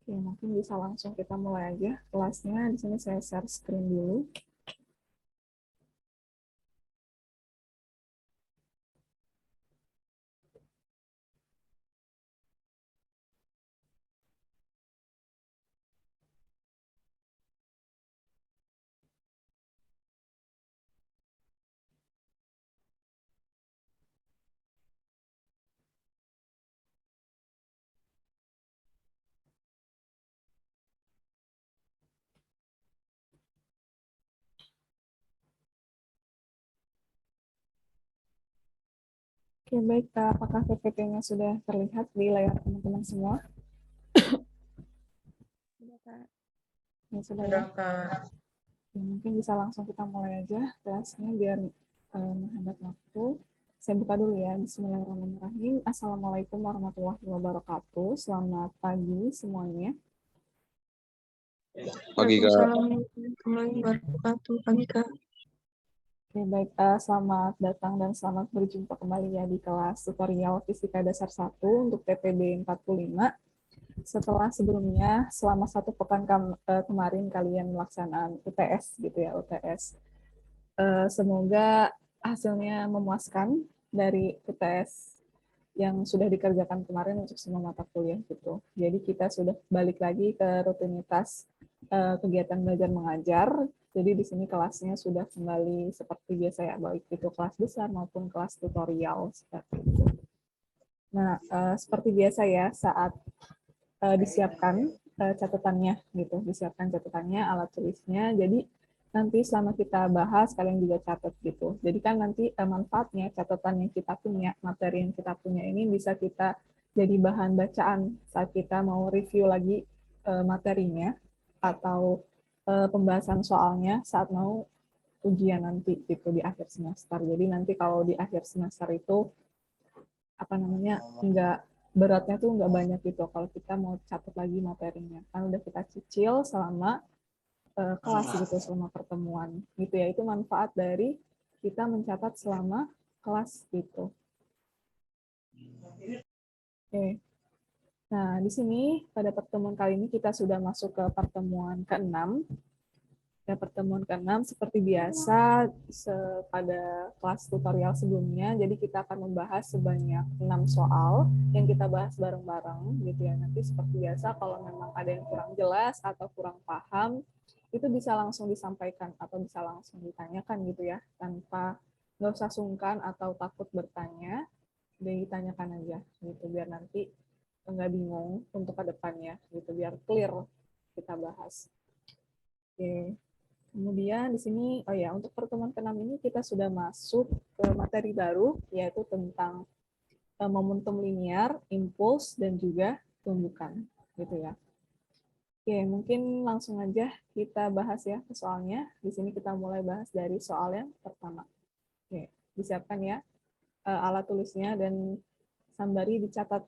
Oke, mungkin bisa langsung kita mulai aja kelasnya. Di sini saya share screen dulu. Oke, baik. Apakah PPT-nya sudah terlihat di layar teman-teman semua? Sudah, Kak. Ya, sudah ya. Ya, mungkin bisa langsung kita mulai aja kelasnya biar menghemat waktu. Saya buka dulu ya. Bismillahirrahmanirrahim. Assalamualaikum warahmatullahi wabarakatuh. Selamat pagi semuanya. Pagi, Kak. Waalaikumsalam wabarakatuh. Pagi, Kak. Oke, baik. Selamat datang dan selamat berjumpa kembali ya di kelas tutorial Fisika Dasar 1 untuk TPB 45. Setelah sebelumnya, selama 1 pekan kemarin kalian melaksanakan UTS gitu ya, UTS. Semoga hasilnya memuaskan dari UTS yang sudah dikerjakan kemarin untuk semua mata kuliah gitu. Jadi kita sudah balik lagi ke rutinitas kegiatan belajar mengajar. Jadi di sini kelasnya sudah kembali seperti biasa ya, baik itu kelas besar maupun kelas tutorial seperti itu. Nah, seperti biasa ya, saat disiapkan catatannya gitu, disiapkan catatannya, alat tulisnya. Jadi nanti selama kita bahas kalian juga catat gitu. Jadi kan nanti manfaatnya catatan yang kita punya, materi yang kita punya ini bisa kita jadi bahan bacaan saat kita mau review lagi materinya atau pembahasan soalnya saat mau ujian nanti gitu di akhir semester. Jadi nanti kalau di akhir semester itu apa namanya enggak beratnya tuh nggak banyak gitu kalau kita mau catat lagi materinya kan udah kita cicil selama kelas gitu, selama pertemuan gitu ya. Itu manfaat dari kita mencatat selama kelas gitu. Oke. Nah, di sini pada pertemuan kali ini kita sudah masuk ke pertemuan ke-6. Ya, pertemuan ke-6 seperti biasa pada kelas tutorial sebelumnya. Jadi kita akan membahas sebanyak 6 soal yang kita bahas bareng-bareng gitu ya. Nanti seperti biasa kalau memang ada yang kurang jelas atau kurang paham, itu bisa langsung disampaikan atau bisa langsung ditanyakan gitu ya, tanpa nggak usah sungkan atau takut bertanya, ditanyakan aja gitu biar nanti nggak bingung untuk ke depannya gitu, biar clear kita bahas. Oke. Kemudian di sini, oh ya, untuk pertemuan ke-6 ini kita sudah masuk ke materi baru, yaitu tentang momentum linear, impuls, dan juga tumbukan, gitu ya. Oke, mungkin langsung aja kita bahas ya ke soalnya. Di sini kita mulai bahas dari soal yang pertama. Oke, disiapkan ya alat tulisnya dan sambari dicatat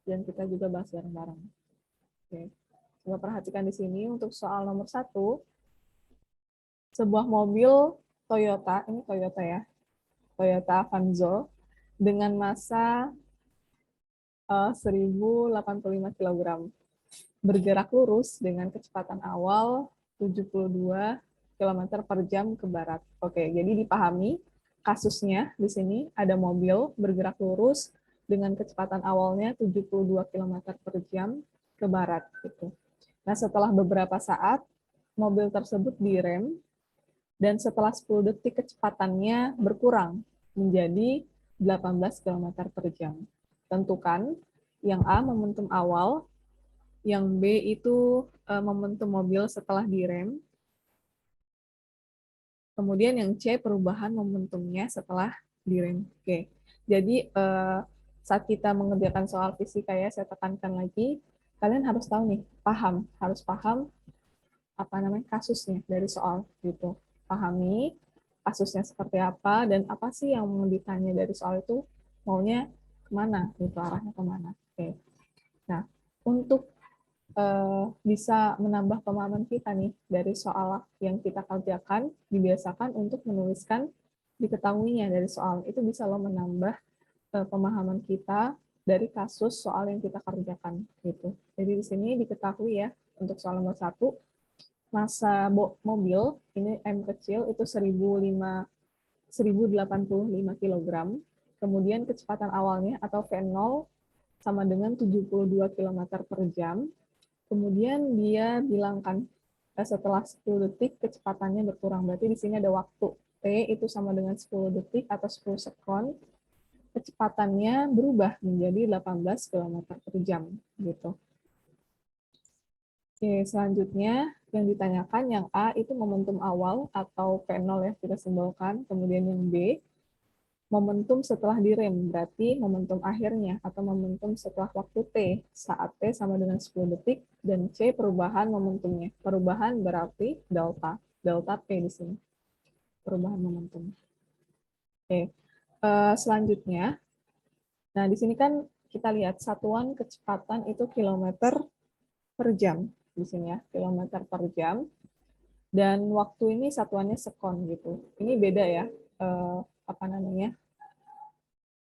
dan kita juga bahas bareng-bareng. Oke, coba perhatikan di sini untuk soal nomor 1. Sebuah mobil Toyota, ini Toyota ya, Toyota Avanza dengan massa 1085 kg bergerak lurus dengan kecepatan awal 72 km per jam ke barat. Oke, jadi dipahami kasusnya di sini ada mobil bergerak lurus dengan kecepatan awalnya 72 km per jam ke barat gitu. Nah, setelah beberapa saat mobil tersebut direm dan setelah 10 detik kecepatannya berkurang menjadi 18 km per jam. Tentukan yang A momentum awal, yang B itu momentum mobil setelah direm, kemudian yang C perubahan momentumnya setelah direm. Oke, jadi saat kita mengerjakan soal fisika ya, saya tekankan lagi, kalian harus tahu nih, harus paham apa namanya kasusnya dari soal gitu. Pahami kasusnya seperti apa dan apa sih yang mau ditanya dari soal itu, maunya kemana gitu, arahnya kemana. Oke. Nah, untuk bisa menambah pemahaman kita nih dari soal yang kita kerjakan, dibiasakan untuk menuliskan diketahuinya dari soal. Itu bisa loh menambah pemahaman kita dari kasus soal yang kita kerjakan gitu. Jadi di sini diketahui ya untuk soal nomor 1, massa mobil ini M kecil itu 1085 kg. Kemudian kecepatan awalnya atau V0 sama dengan 72 km per jam. Kemudian dia bilangkan setelah 10 detik kecepatannya berkurang. Berarti di sini ada waktu. T itu sama dengan 10 detik atau 10 sekon. Kecepatannya berubah menjadi 18 km per jam. Gitu. Oke, selanjutnya yang ditanyakan yang A itu momentum awal atau P0 ya kita simbolkan. Kemudian yang B, momentum setelah direm, berarti momentum akhirnya atau momentum setelah waktu T, saat T sama dengan 10 detik, dan C perubahan momentumnya. Perubahan berarti delta, delta P di sini. Perubahan momentum. Oke, selanjutnya, nah di sini kan kita lihat satuan kecepatan itu kilometer per jam. Di sini ya, kilometer per jam. Dan waktu ini satuannya sekon gitu. Ini beda ya, apa namanya,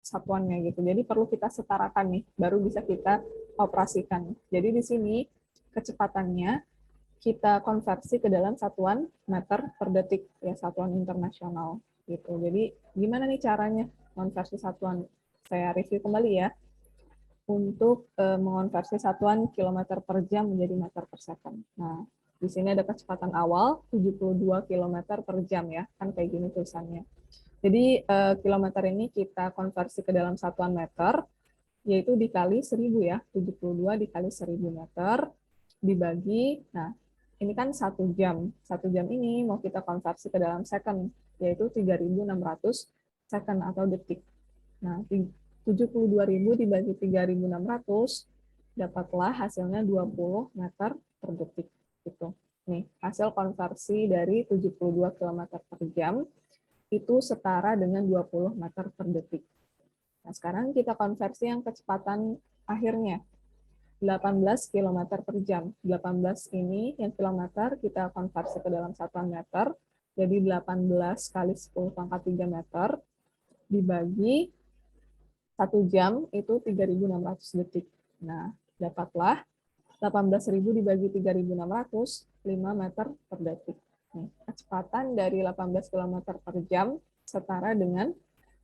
satuannya gitu. Jadi perlu kita setarakan nih, baru bisa kita operasikan. Jadi di sini kecepatannya kita konversi ke dalam satuan meter per detik, ya satuan internasional gitu. Jadi gimana nih caranya konversi satuan? Saya review kembali ya. Untuk mengonversi satuan kilometer per jam menjadi meter per second. Nah, di sini ada kecepatan awal 72 km per jam ya, kan kayak gini tulisannya. Jadi kilometer ini kita konversi ke dalam satuan meter, yaitu dikali 1000 ya, 72 dikali 1000 meter, dibagi, nah ini kan 1 jam. 1 jam ini mau kita konversi ke dalam second, yaitu 3600 second atau detik. Nah, 72.000 dibagi 3.600, dapatlah hasilnya 20 meter per detik. Gitu. Nih, hasil konversi dari 72 km per jam itu setara dengan 20 meter per detik. Nah, sekarang kita konversi yang kecepatan akhirnya, 18 km per jam. 18 ini yang kilometer kita konversi ke dalam satuan meter, jadi 18 kali 10 pangkat 3 meter, dibagi 1 jam itu 3.600 detik. Nah, dapatlah 18.000 dibagi 3.600, 5 meter per detik. Nih, kecepatan dari 18 km per jam setara dengan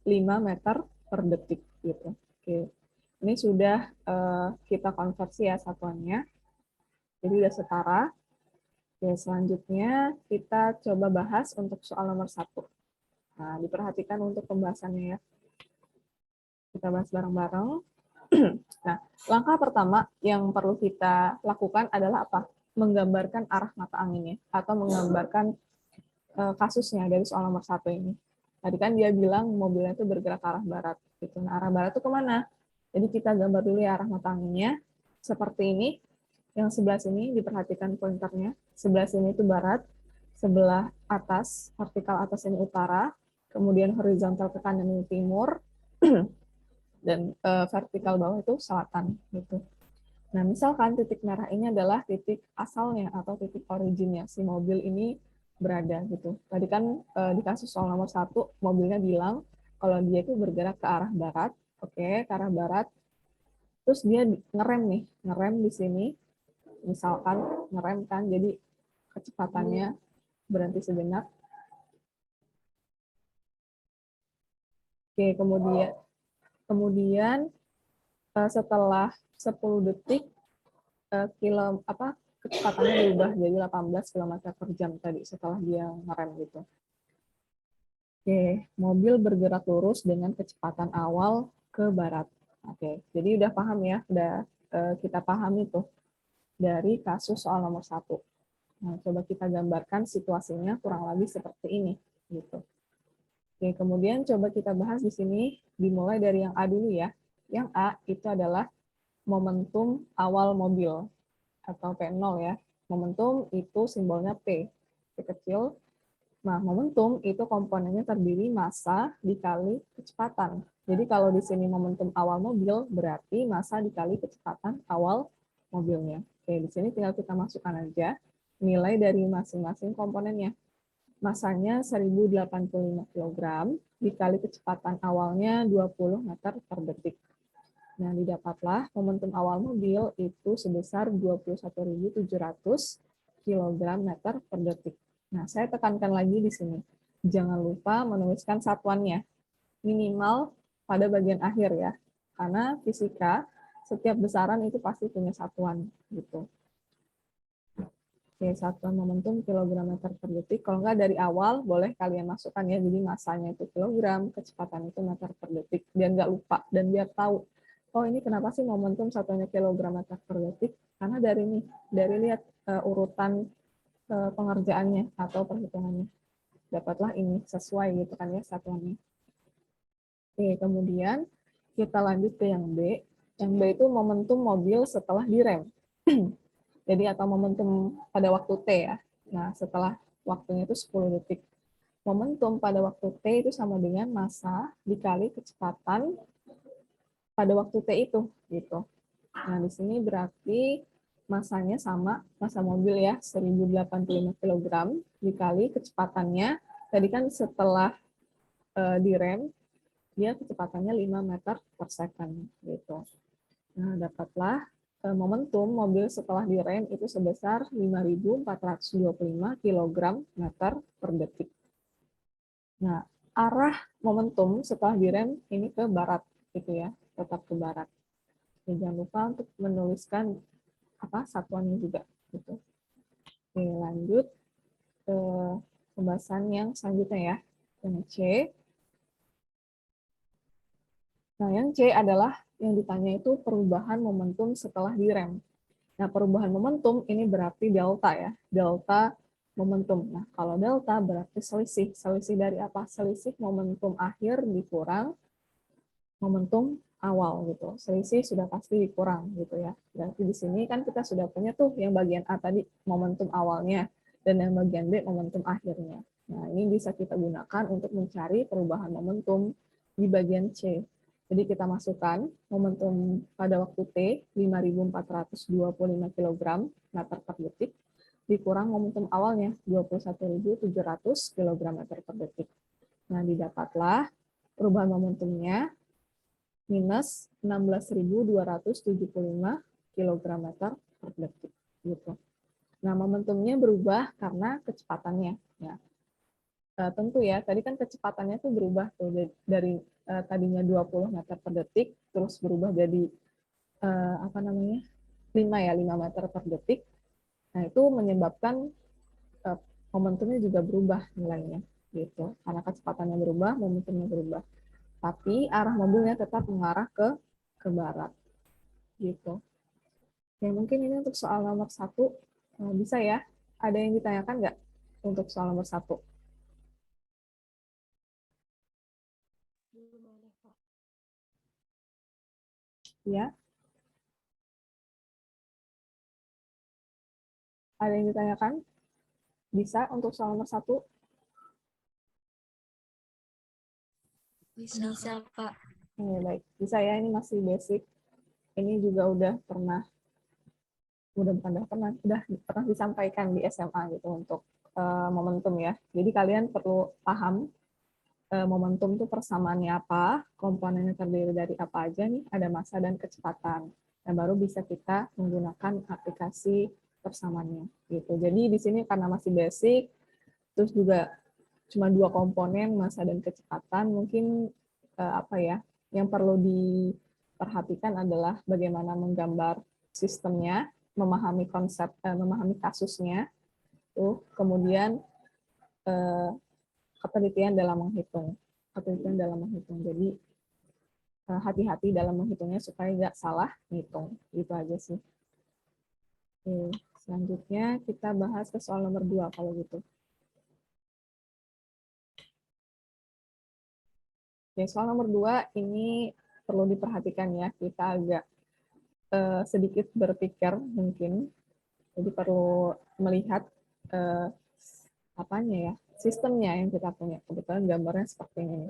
5 meter per detik. Gitu. Oke. Ini sudah kita konversi ya satuannya. Jadi sudah setara. Oke, selanjutnya kita coba bahas untuk soal nomor 1. Nah, diperhatikan untuk pembahasannya ya. Kita bahas bareng-bareng. Nah, langkah pertama yang perlu kita lakukan adalah apa? Menggambarkan arah mata anginnya atau menggambarkan kasusnya dari soal nomor 1 ini. Tadi kan dia bilang mobilnya itu bergerak ke arah barat. Gitu. Nah, arah barat itu kemana? Jadi kita gambar dulu ya arah mata anginnya. Seperti ini. Yang sebelah sini diperhatikan pointernya. Sebelah sini itu barat. Sebelah atas, vertikal atas ini utara. Kemudian horizontal ke kanan ini timur. Dan vertikal bawah itu selatan gitu. Nah, misalkan titik merah ini adalah titik asalnya atau titik originnya si mobil ini berada gitu. Tadi kan di kasus soal nomor 1 mobilnya bilang kalau dia itu bergerak ke arah barat, oke, ke arah barat. Terus dia ngerem di sini. Misalkan ngerem kan, jadi kecepatannya berhenti sejenak. Oke, kemudian setelah 10 detik kecepatannya berubah jadi 18 km per jam tadi setelah dia ngerem gitu. Oke, mobil bergerak lurus dengan kecepatan awal ke barat. Oke, jadi udah paham ya, udah kita pahami tuh dari kasus soal nomor 1. Nah, coba kita gambarkan situasinya kurang lebih seperti ini gitu. Oke, kemudian coba kita bahas di sini dimulai dari yang A dulu ya. Yang A itu adalah momentum awal mobil atau P0 ya. Momentum itu simbolnya P, P kecil. Nah, momentum itu komponennya terdiri massa dikali kecepatan. Jadi kalau di sini momentum awal mobil berarti massa dikali kecepatan awal mobilnya. Oke, di sini tinggal kita masukkan aja nilai dari masing-masing komponennya. Massanya 1085 kg dikali kecepatan awalnya 20 meter per detik. Nah, didapatlah momentum awal mobil itu sebesar 21.700 kg meter per detik. Nah, saya tekankan lagi di sini. Jangan lupa menuliskan satuannya, minimal pada bagian akhir ya. Karena fisika, setiap besaran itu pasti punya satuan gitu. Oke, satuan momentum kilogram meter per detik. Kalau nggak dari awal, boleh kalian masukkan ya. Jadi masanya itu kilogram, kecepatan itu meter per detik. Biar nggak lupa dan biar tahu. Oh, ini kenapa sih momentum satuannya kilogram meter per detik? Karena dari ini, dari lihat urutan pengerjaannya atau perhitungannya. Dapatlah ini sesuai gitu kan ya satuannya. Oke, kemudian kita lanjut ke yang B. Yang B itu momentum mobil setelah direm. Jadi atau momentum pada waktu T ya. Nah, setelah waktunya itu 10 detik. Momentum pada waktu T itu sama dengan massa dikali kecepatan pada waktu T itu gitu. Nah, di sini berarti massanya sama, massa mobil ya 1085 kg dikali kecepatannya. Tadi kan setelah direm dia kecepatannya 5 meter per second gitu. Nah, dapatlah momentum mobil setelah direm itu sebesar 5.425 kg meter per detik. Nah, arah momentum setelah direm ini ke barat gitu ya, tetap ke barat. Dan jangan lupa untuk menuliskan apa satuannya juga gitu. Oke, lanjut ke pembahasan yang selanjutnya ya. Yang C. Nah, yang C adalah yang ditanya itu perubahan momentum setelah direm. Nah, perubahan momentum ini berarti delta ya, delta momentum. Nah, kalau delta berarti selisih. Selisih dari apa? Selisih momentum akhir dikurang momentum awal gitu. Selisih sudah pasti dikurang gitu ya. Berarti di sini kan kita sudah punya tuh yang bagian A tadi momentum awalnya dan yang bagian B momentum akhirnya. Nah, ini bisa kita gunakan untuk mencari perubahan momentum di bagian C. Jadi kita masukkan momentum pada waktu T 5.425 kg meter per detik dikurang momentum awalnya 21.700 kg meter per detik. Nah, didapatlah perubahan momentumnya minus 16.275 kg meter per detik gitu. Nah, momentumnya berubah karena kecepatannya ya. Tentu ya, tadi kan kecepatannya tuh berubah tuh dari tadinya 20 meter per detik terus berubah jadi apa namanya? 5 ya, 5 meter per detik. Nah, itu menyebabkan momentumnya juga berubah nilainya gitu. Karena kecepatannya berubah, momentumnya berubah. Tapi arah mobilnya tetap mengarah ke barat gitu. Ya mungkin ini untuk soal nomor 1 bisa ya. Ada yang ditanyakan nggak untuk soal nomor 1? Ya, ada yang ditanyakan? Bisa untuk soal nomor 1? Bisa, Pak. Baik, bisa ya. Ini masih basic. Ini juga udah pernah disampaikan di SMA gitu untuk momentum ya. Jadi kalian perlu paham momentum itu persamaannya apa, komponennya terdiri dari apa aja nih, ada massa dan kecepatan. Dan baru bisa kita menggunakan aplikasi persamaannya gitu. Jadi di sini karena masih basic, terus juga cuma 2 komponen massa dan kecepatan, mungkin apa ya, yang perlu diperhatikan adalah bagaimana menggambar sistemnya, memahami konsep, memahami kasusnya, tuh kemudian ketelitian dalam menghitung. Ketelitian dalam menghitung. Jadi hati-hati dalam menghitungnya supaya nggak salah ngitung. Gitu aja sih. Oke, selanjutnya kita bahas ke soal nomor 2 kalau gitu. Oke, soal nomor 2 ini perlu diperhatikan ya. Kita agak sedikit berpikir mungkin. Jadi perlu melihat apanya ya, sistemnya yang kita punya. Kebetulan gambarnya seperti ini.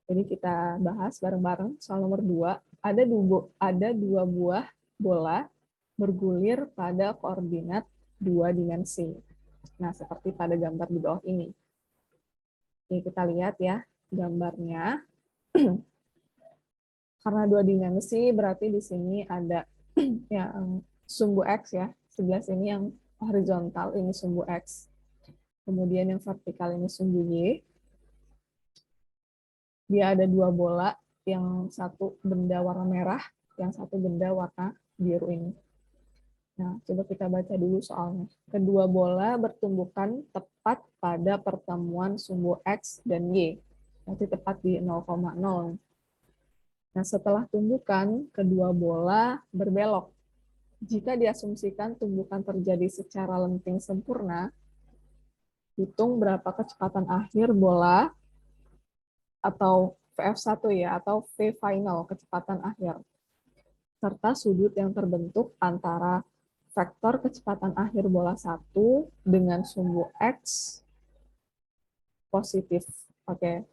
Jadi kita bahas bareng-bareng soal nomor 2. Ada dua buah bola bergulir pada koordinat 2 dimensi. Nah, seperti pada gambar di bawah ini. Oke, kita lihat ya gambarnya. Karena dua dimensi, berarti di sini ada yang sumbu X ya. Sebelah sini yang horizontal, ini sumbu X. Kemudian yang vertikal ini sumbu Y. Dia ada dua bola, yang satu benda warna merah, yang satu benda warna biru ini. Nah, coba kita baca dulu soalnya. Kedua bola bertumbukan tepat pada pertemuan sumbu X dan Y. Nanti tepat di 0,0. Nah, setelah tumbukan, kedua bola berbelok. Jika diasumsikan tumbukan terjadi secara lenting sempurna, hitung berapa kecepatan akhir bola atau VF1 ya, atau V final, kecepatan akhir, serta sudut yang terbentuk antara vektor kecepatan akhir bola 1 dengan sumbu X positif. Oke,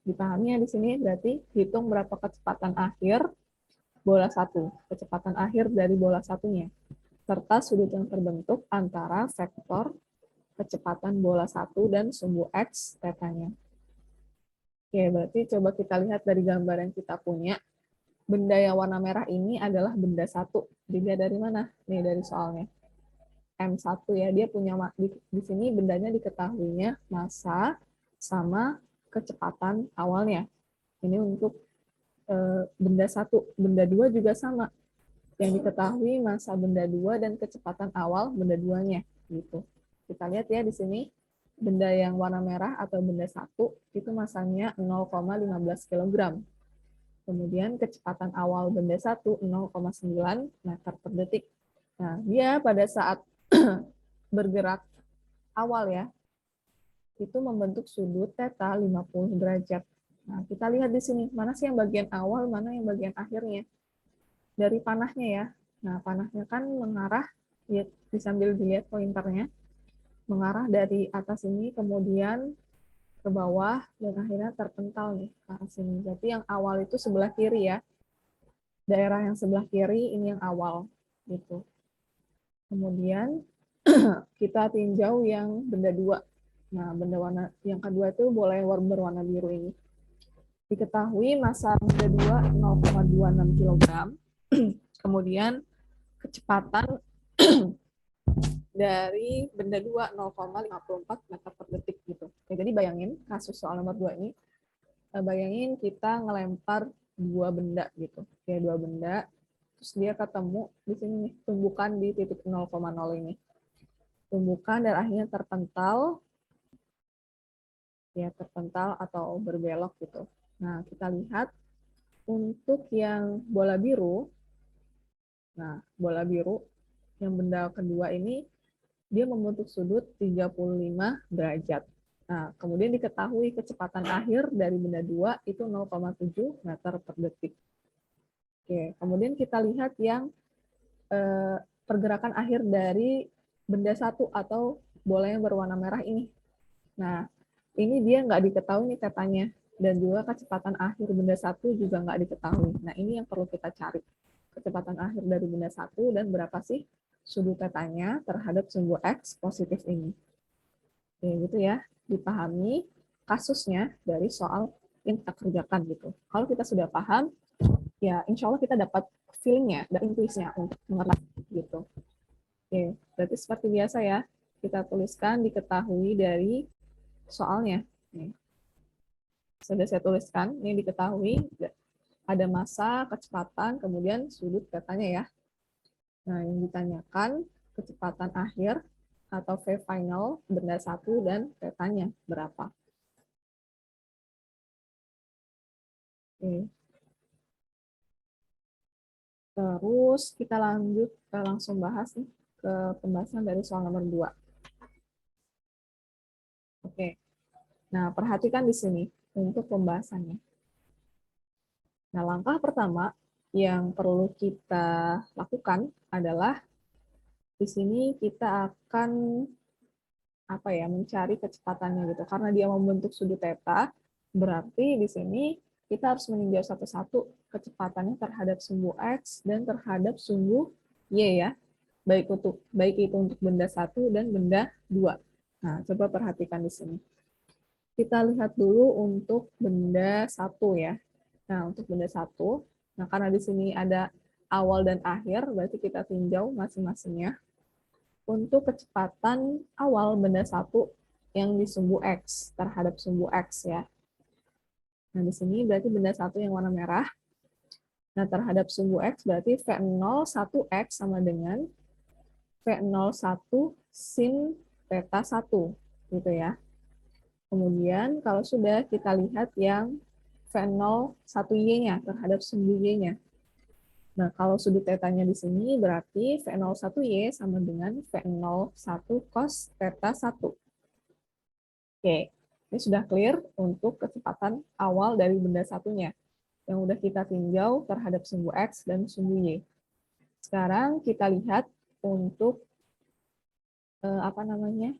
dipahami ya di sini, berarti hitung berapa kecepatan akhir bola 1, kecepatan akhir dari bola satunya, serta sudut yang terbentuk antara vektor kecepatan bola 1 dan sumbu X tetanya. Oke, berarti coba kita lihat dari gambar yang kita punya. Benda yang warna merah ini adalah benda 1. Dilihat dari mana? Nih, dari soalnya. M1 ya, dia punya di sini bendanya diketahuinya massa sama kecepatan awalnya. Ini untuk benda 1. Benda 2 juga sama. Yang diketahui massa benda 2 dan kecepatan awal benda 2-nya. Gitu. Kita lihat ya di sini. Benda yang warna merah atau benda 1 itu massanya 0,15 kg. Kemudian kecepatan awal benda 1 0,9 meter per detik. Nah, dia pada saat bergerak awal ya, itu membentuk sudut theta 50 derajat. Nah, kita lihat di sini, mana sih yang bagian awal, mana yang bagian akhirnya. Dari panahnya ya. Nah, panahnya kan mengarah, ya, sambil dilihat pointernya, mengarah dari atas ini, kemudian ke bawah, dan akhirnya terpental nih ke arah sini. Jadi yang awal itu sebelah kiri ya. Daerah yang sebelah kiri ini yang awal. Gitu. Kemudian kita tinjau yang benda 2. Nah, benda warna yang kedua itu boleh berwarna biru ini. Diketahui massa benda 2 0,26 kg. Kemudian kecepatan dari benda 2 0,54 meter per detik gitu. Ya, jadi bayangin kasus soal nomor 2 ini, bayangin kita ngelempar dua benda gitu. Ya, dua benda, terus dia ketemu di sini nih, tumbukan di titik 0,0 ini. Tumbukan dan akhirnya terpental, ya terpental atau berbelok gitu. Nah, kita lihat untuk yang bola biru, nah bola biru yang benda kedua ini dia membentuk sudut 35 derajat. Nah, kemudian diketahui kecepatan akhir dari benda 2 itu 0,7 meter per detik. Oke, kemudian kita lihat yang pergerakan akhir dari benda 1 atau bola yang berwarna merah ini. Nah, ini dia nggak diketahui nih tetanya. Dan juga kecepatan akhir benda 1 juga nggak diketahui. Nah, ini yang perlu kita cari. Kecepatan akhir dari benda 1 dan berapa sih sudut tetanya terhadap sumbu X positif ini. Oke, gitu ya. Dipahami kasusnya dari soal yang kita kerjakan gitu. Kalau kita sudah paham, ya insya Allah kita dapat feelingnya dan intuisinya untuk mengerti gitu. Oke, berarti seperti biasa ya, kita tuliskan diketahui dari soalnya. Nih. Sudah saya tuliskan, ini diketahui ada massa, kecepatan, kemudian sudut tetanya ya. Nah, yang ditanyakan kecepatan akhir atau V final benda 1 dan tetanya berapa. Oke. Terus kita lanjut langsung bahas nih ke pembahasan dari soal nomor 2. Oke. Nah, perhatikan di sini untuk pembahasannya. Nah, langkah pertama yang perlu kita lakukan adalah di sini kita akan mencari kecepatannya gitu. Karena dia membentuk sudut theta, berarti di sini kita harus meninjau satu-satu kecepatannya terhadap sumbu X dan terhadap sumbu Y ya. Baik itu untuk benda 1 dan benda 2. Nah, coba perhatikan di sini. Kita lihat dulu untuk benda 1 ya. Nah, untuk benda 1, Nah, karena di sini ada awal dan akhir, berarti kita tinjau masing-masingnya. Untuk kecepatan awal benda satu yang di sumbu X, terhadap sumbu X ya. Nah, di sini berarti benda satu yang warna merah. Nah, terhadap sumbu X berarti V0 1X sama dengan V0 1 sin theta 1, gitu ya. Kemudian kalau sudah kita lihat yang V0 1Y-nya terhadap sumbu Y-nya. Nah, kalau sudut tetanya di sini berarti V0 1Y sama dengan V0 1 cos theta 1. Oke, ini sudah clear untuk kecepatan awal dari benda satunya yang udah kita tinjau terhadap sumbu X dan sumbu Y. Sekarang kita lihat untuk apa namanya,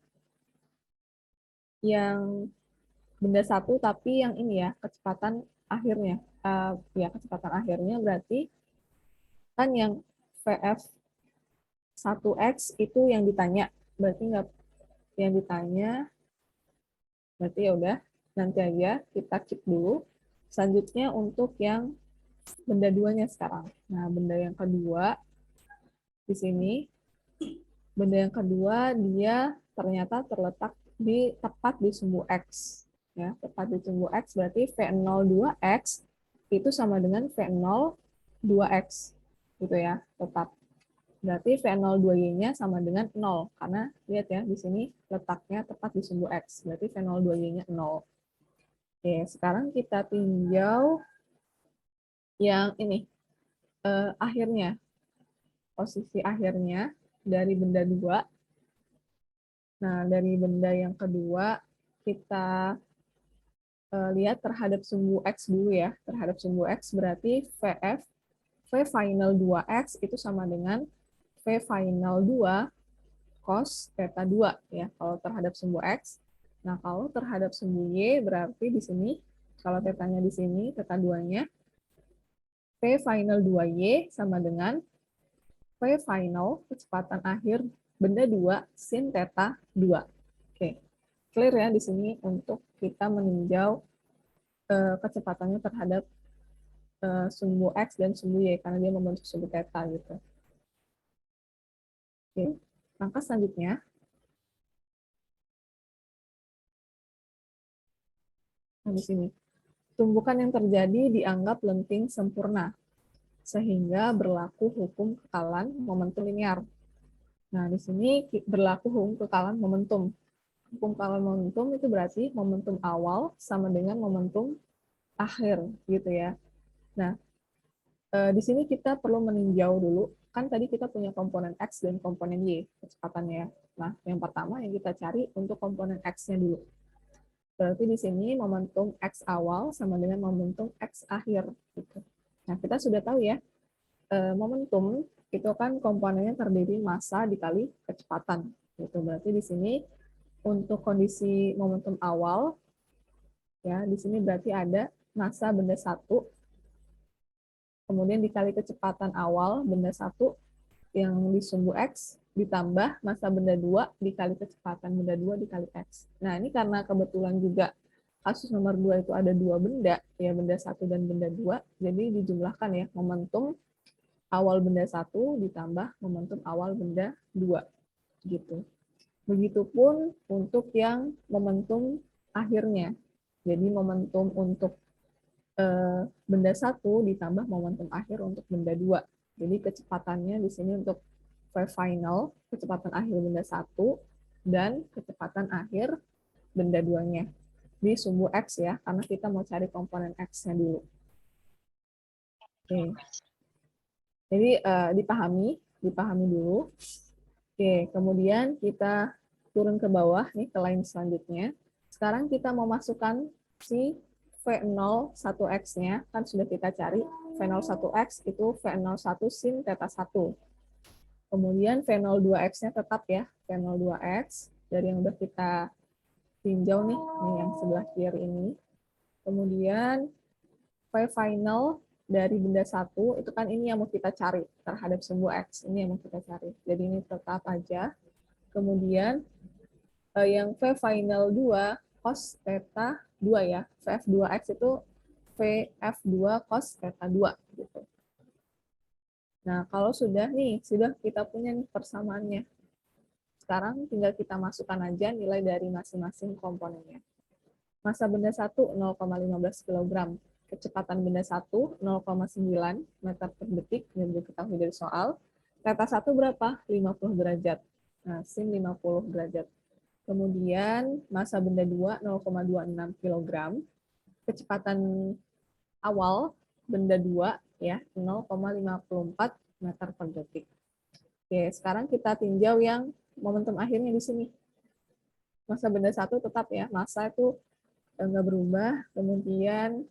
yang benda satu tapi yang ini ya, kecepatan akhirnya. Ya, kecepatan akhirnya berarti kan yang VF 1X itu yang ditanya. Berarti nggak, yang ditanya, berarti ya udah, nanti aja kita keep dulu. Selanjutnya untuk yang benda duanya sekarang. Nah, benda yang kedua di sini, benda yang kedua dia ternyata terletak tepat di sumbu X. Ya, tepat di sumbu X berarti V02X itu sama dengan V02X. Gitu ya, tetap. Berarti V02Y-nya sama dengan 0. Karena lihat ya, di sini letaknya tepat di sumbu X. Berarti V02Y-nya 0. Oke, sekarang kita tinjau yang ini. Akhirnya. Posisi akhirnya dari benda 2. Nah, dari benda yang kedua, kita lihat terhadap sumbu X dulu ya. Terhadap sumbu X berarti VF, V final 2X itu sama dengan V final 2 cos theta 2 ya, kalau terhadap sumbu X. Nah, kalau terhadap sumbu Y berarti di sini, kalau tetanya di sini, theta 2-nya, V final 2Y sama dengan V final kecepatan akhir benda 2 sin theta 2. Oke, clear ya di sini untuk kita meninjau kecepatannya terhadap sumbu X dan sumbu Y karena dia membentuk sumbu theta gitu. Oke, langkah selanjutnya. Nah, di sini. Tumbukan yang terjadi dianggap lenting sempurna, sehingga berlaku hukum kekalan momentum linear. Nah, di sini berlaku hukum kekalan momentum. Hukum kekalan momentum itu berarti momentum awal sama dengan momentum akhir, gitu ya. Nah, di sini kita perlu meninjau dulu, kan tadi kita punya komponen X dan komponen Y, kecepatannya. Nah, yang pertama yang kita cari untuk komponen X-nya dulu. Berarti di sini momentum X awal sama dengan momentum X akhir. Gitu. Nah, kita sudah tahu ya, momentum itu kan komponennya terdiri massa dikali kecepatan. Gitu. Berarti di sini untuk kondisi momentum awal, ya di sini berarti ada massa benda satu, kemudian dikali kecepatan awal benda satu yang di sumbu X, ditambah massa benda 2 dikali kecepatan benda 2 dikali X. Nah, ini karena kebetulan juga kasus nomor 2 itu ada dua benda, ya benda 1 dan benda 2, jadi dijumlahkan ya momentum awal benda 1 ditambah momentum awal benda 2. Gitu. Begitupun untuk yang momentum akhirnya. Jadi momentum untuk benda 1 ditambah momentum akhir untuk benda 2. Jadi kecepatannya di sini untuk V final, kecepatan akhir benda 1, dan kecepatan akhir benda 2-nya. Di sumbu X ya, karena kita mau cari komponen X-nya dulu. Oke. Jadi dipahami dulu. Oke, kemudian kita turun ke bawah nih ke line selanjutnya. Sekarang kita mau masukkan si V0 1X-nya, kan sudah kita cari. V0 1X itu V0 1 sin theta 1. Kemudian V0 2X-nya tetap ya, V0 2X dari yang udah kita tinjau nih yang sebelah kiri ini. Kemudian V final dari benda 1 itu kan ini yang mau kita cari terhadap sumbu X. Ini yang mau kita cari. Jadi ini tetap aja. Kemudian yang V final 2 cos theta 2 ya. VF2X itu V F2 cos theta 2 gitu. Nah, kalau sudah kita punya nih persamaannya. Sekarang tinggal kita masukkan aja nilai dari masing-masing komponennya. Massa benda 1 0,15 kg. Kecepatan benda 1 0,9 meter per detik yang diketahui dari soal. Theta 1 berapa? 50 derajat. Nah, sin 50 derajat. Kemudian massa benda 2 0,26 kg. Kecepatan awal benda 2 ya 0,54 meter per detik. Oke, sekarang kita tinjau yang momentum akhirnya di sini. Massa benda 1 tetap ya, massa itu enggak berubah. Kemudian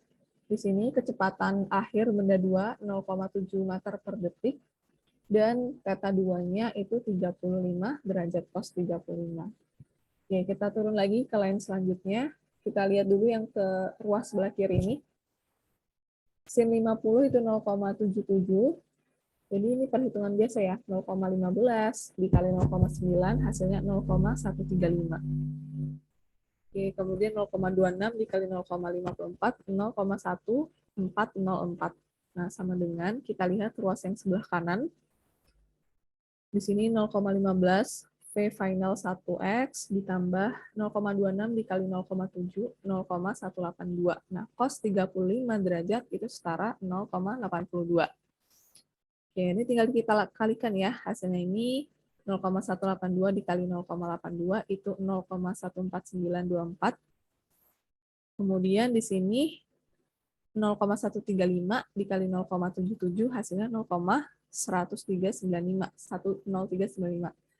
di sini kecepatan akhir benda 2 0,7 meter per detik dan theta 2-nya itu 35 derajat cos 35. Oke, kita turun lagi ke line selanjutnya. Kita lihat dulu yang ke ruas sebelah kiri ini. Sin 50 itu 0,77. Jadi ini perhitungan biasa ya, 0,15 dikali 0,9 hasilnya 0,135. Oke, kemudian 0,26 dikali 0,54, 0,1404. Nah, sama dengan kita lihat ruas yang sebelah kanan. Di sini 0,15 V final 1X ditambah 0,26 dikali 0,7, 0,182. Nah, cos 35 derajat itu setara 0,82. Oke, ini tinggal kita kalikan ya. Hasilnya ini 0,182 dikali 0,82 itu 0,14924. Kemudian di sini 0,135 dikali 0,77 hasilnya 0,10395. 10395.